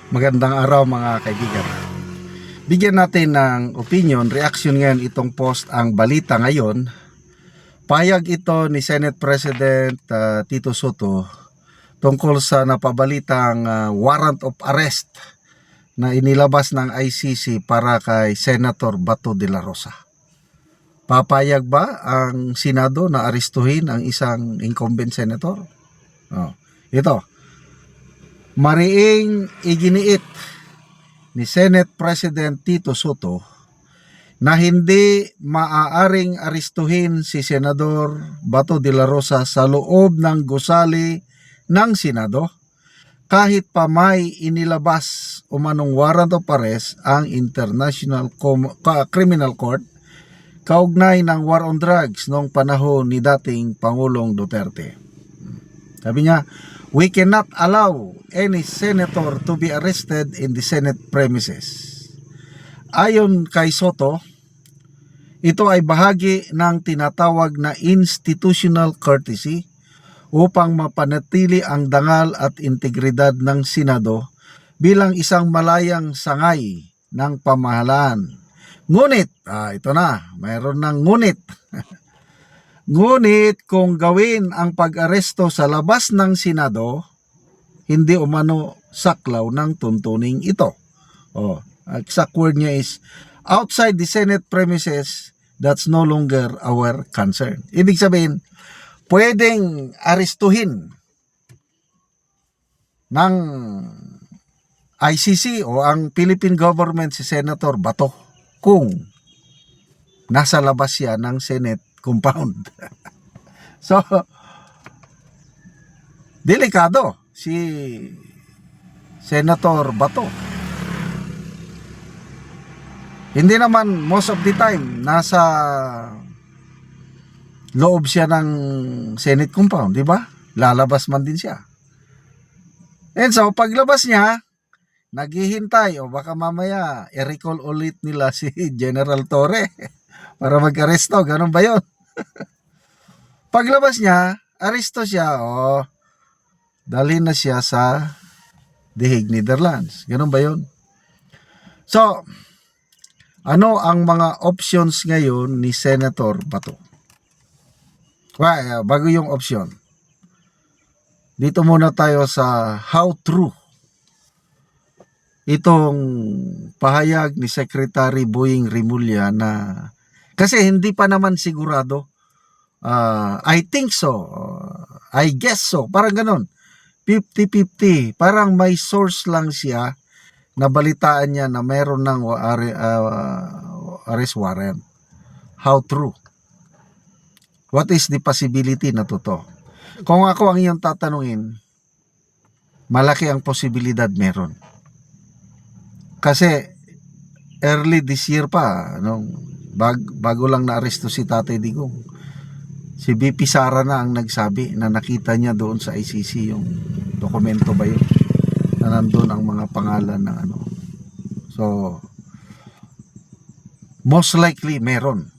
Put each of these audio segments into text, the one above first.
Magandang araw mga kaibigan. Bigyan natin ng opinion, reaction ngayon itong post ang balita ngayon. Pahayag ito ni Senate President Tito Soto tungkol sa napabalitang warrant of arrest na inilabas ng ICC para kay Senator Bato de la Rosa. Papayag ba ang Senado na arestuhin ang isang incumbent senator? Ito. Mariing iginiit ni Senate President Tito Soto na hindi maaaring arestuhin si Senador Bato de la Rosa sa loob ng gusali ng Senado kahit pa may inilabas umanong warrant of arrest ang International Criminal Court kaugnay ng war on drugs noong panahon ni dating Pangulong Duterte. Sabi niya, we cannot allow any senator to be arrested in the Senate premises. Ayon kay Soto, ito ay bahagi ng tinatawag na institutional courtesy upang mapanatili ang dangal at integridad ng Senado bilang isang malayang sangay ng pamahalaan. Ngunit, ito na, mayroon ng ngunit. Ngunit kung gawin ang pag-aresto sa labas ng Senado, hindi umano saklaw ng tuntuning ito. Exact word niya is, outside the Senate premises, that's no longer our concern. Ibig sabihin, pwedeng arestuhin ng ICC o ang Philippine government si Senator Bato kung nasa labas siya ng Senate compound. So, delikado si Senator Bato. Hindi naman most of the time nasa loob siya ng Senate compound, di ba? Lalabas man din siya. And so, paglabas niya, naghihintay o baka mamaya i-recall ulit nila si General Torre para mag-aresto. Ganun ba yun? Paglabas niya, aresto siya. Dalhin na siya sa The Hague, Netherlands. Ganun ba yun? So, ano ang mga options ngayon ni Senator Bato? Bago yung option, dito muna tayo sa how true itong pahayag ni Secretary Boying Rimulya na kasi hindi pa naman sigurado. I think so. I guess so. Parang ganun. 50-50. Parang may source lang siya na balitaan niya na meron ng arrest warrant. How true? What is the possibility na totoo? Kung ako ang iyong tatanungin, malaki ang posibilidad meron. Kasi early this year pa, bago lang na-aresto si Tatay Digong, si BP Sara na ang nagsabi na nakita niya doon sa ICC yung dokumento ba yun na nandun ang mga pangalan ng ano. So, most likely meron.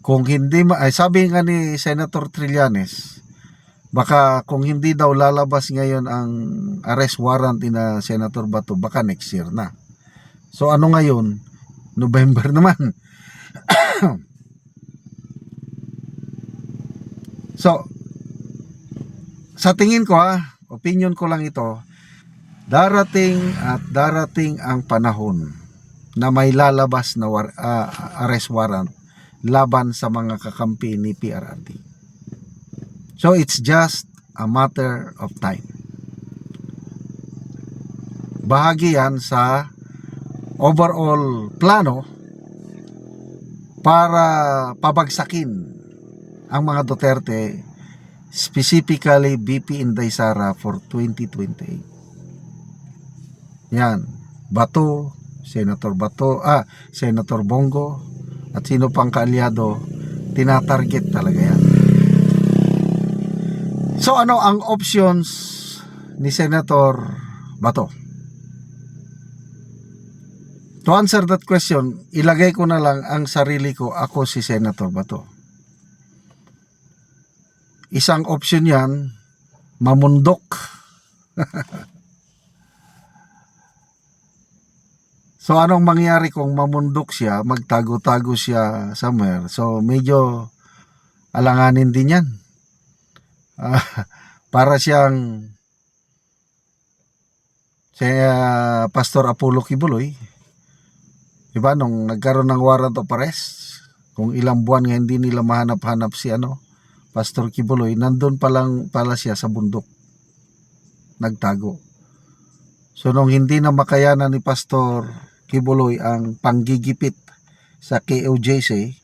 Kung hindi, sabi nga ni Senator Trillanes, baka kung hindi daw lalabas ngayon ang arrest warrant ni Senator Bato, baka next year na. So ano ngayon? November naman. So, sa tingin ko opinion ko lang ito, darating ang panahon na may lalabas na arrest warrant laban sa mga kakampi ni PRRD. So, it's just a matter of time. Bahagi yan sa overall plano para pabagsakin ang mga Duterte, specifically BP Inday Sara for 2028. Yan, Bato, Senator Bongo, at sino pang kaalyado, tinatarget talaga yan. So ano ang options ni Senator Bato? To answer that question, ilagay ko na lang ang sarili ko, ako si Senator Bato. Isang option yan, mamundok. So anong mangyari kung mamundok siya, magtago-tago siya somewhere? So medyo alanganin din yan. Ah, para siyang si Pastor Apollo Kibuloy, diba, nung nagkaroon ng warrant of arrest, kung ilang buwan nga hindi nila mahanap-hanap si Pastor Kibuloy, nandun pa lang pala siya sa bundok, nagtago. So nung hindi na makayanan ni Pastor Kibuloy ang panggigipit sa KOJC,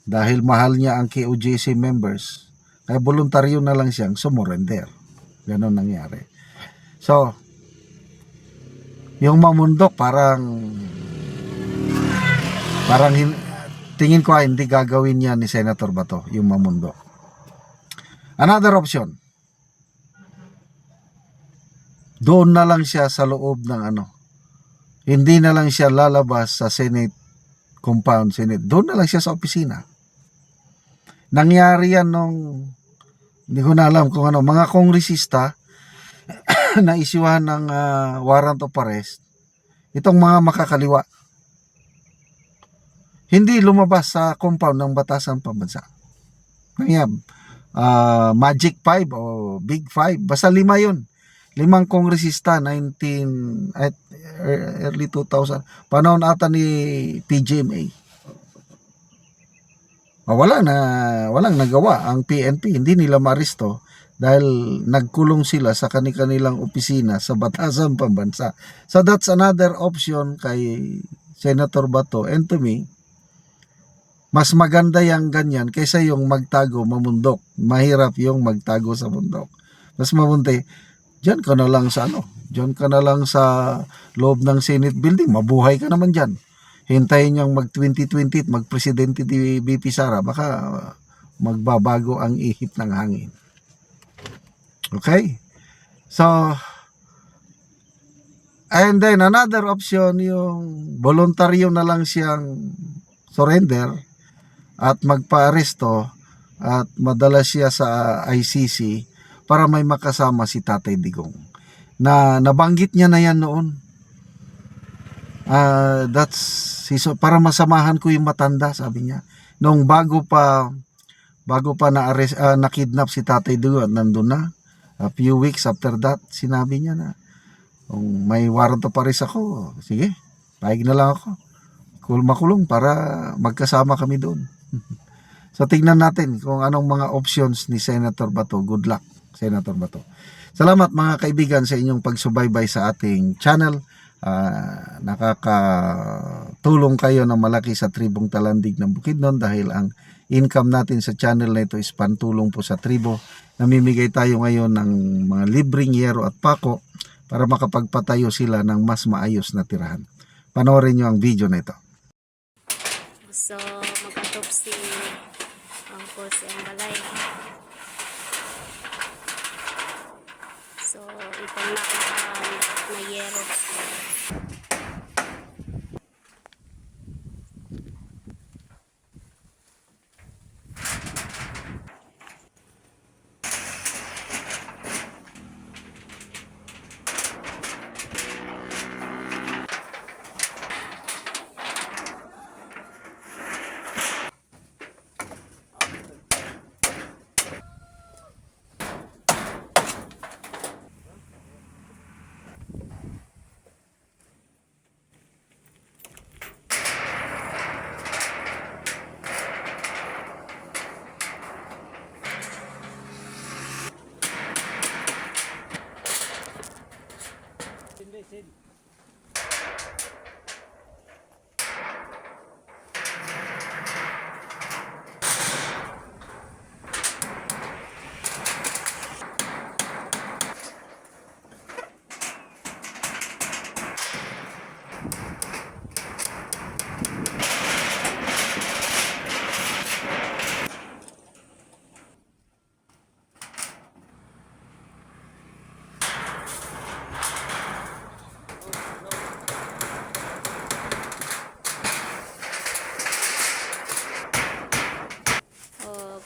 dahil mahal niya ang KOJC members, kaya voluntaryo na lang siyang sumurrender. Ganon nangyari. So, yung mamundok tingin ko hindi gagawin niya ni Senator Bato, yung mamundok. Another option, doon na lang siya sa loob ng hindi na lang siya lalabas sa Senate compound, doon na lang siya sa opisina. Nangyari yan nung, hindi ko na alam kung mga kongresista na isyuhan ng warrant of arrest, itong mga makakaliwa, hindi lumabas sa compound ng Batasan Pambansa. Magic 5 o Big 5, basta 5 yun. 5 kongresista, early 2000, panahon ata ni PGMA. Walang nagawa ang PNP, hindi nila maristo dahil nagkulong sila sa kanilang opisina sa Batasan Pambansa. So that's another option kay Senator Bato, and to me, mas maganda yung ganyan kaysa yung magtago, mamundok. Mahirap yung magtago sa bundok. Mas mabuti, diyan ka na lang sa loob ng Senate building, mabuhay ka naman diyan. Hintayin niyang mag-2020 at mag-presidente ni BP Sara, baka magbabago ang ihip ng hangin. Okay? So, and then another option, yung voluntaryo na lang siyang surrender at magpa-aresto at madala siya sa ICC para may makasama si Tatay Digong. Nabanggit niya na yan noon. Para masamahan ko yung matanda, sabi niya. Nung bago pa na-kidnap si Tatay Digong at nandun na, a few weeks after that, sinabi niya na, kung may warrant of arrest ako, sige, pahig na lang ako. Makulong para magkasama kami doon. So tingnan natin kung anong mga options ni Senator Bato. Good luck, Senator Bato. Salamat mga kaibigan sa inyong pagsubaybay sa ating channel. Nakakatulong kayo ng malaki sa Tribong Talandig ng Bukidnon dahil ang income natin sa channel na ito is pantulong po sa tribo. Namimigay tayo ngayon ng mga libreng yero at pako para makapagpatayo sila ng mas maayos na tirahan. Panoorin nyo ang video na ito. So, mag-autopsy ang si ang balay. So, itong na yero.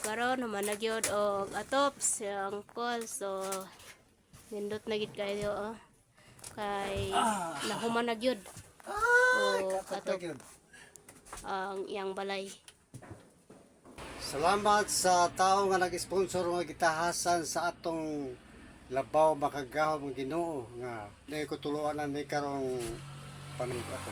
Karon naman nagyod og autopsy ang call, so nindot na gid kayo kay nahuman nagyod. o atop ang iyang balay. Salamat sa tao nga nag-sponsor nga gitahasan sa atong labaw makagahom ng Ginoo nga nay ko tuluan ni karong panahon ato.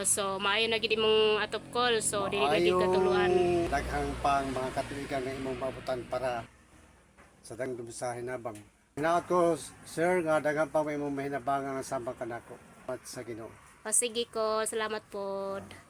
So maayo na gid imong atop call, so dili na gid katuluan. Daghang pang mga katuigan nga imong mabutan para sa dangdum sa hinabang. Hinaot ko sir nga daghang pa may imong mahinabangan nga sambang kanako at sa Ginoo. O sige ko, salamat pod.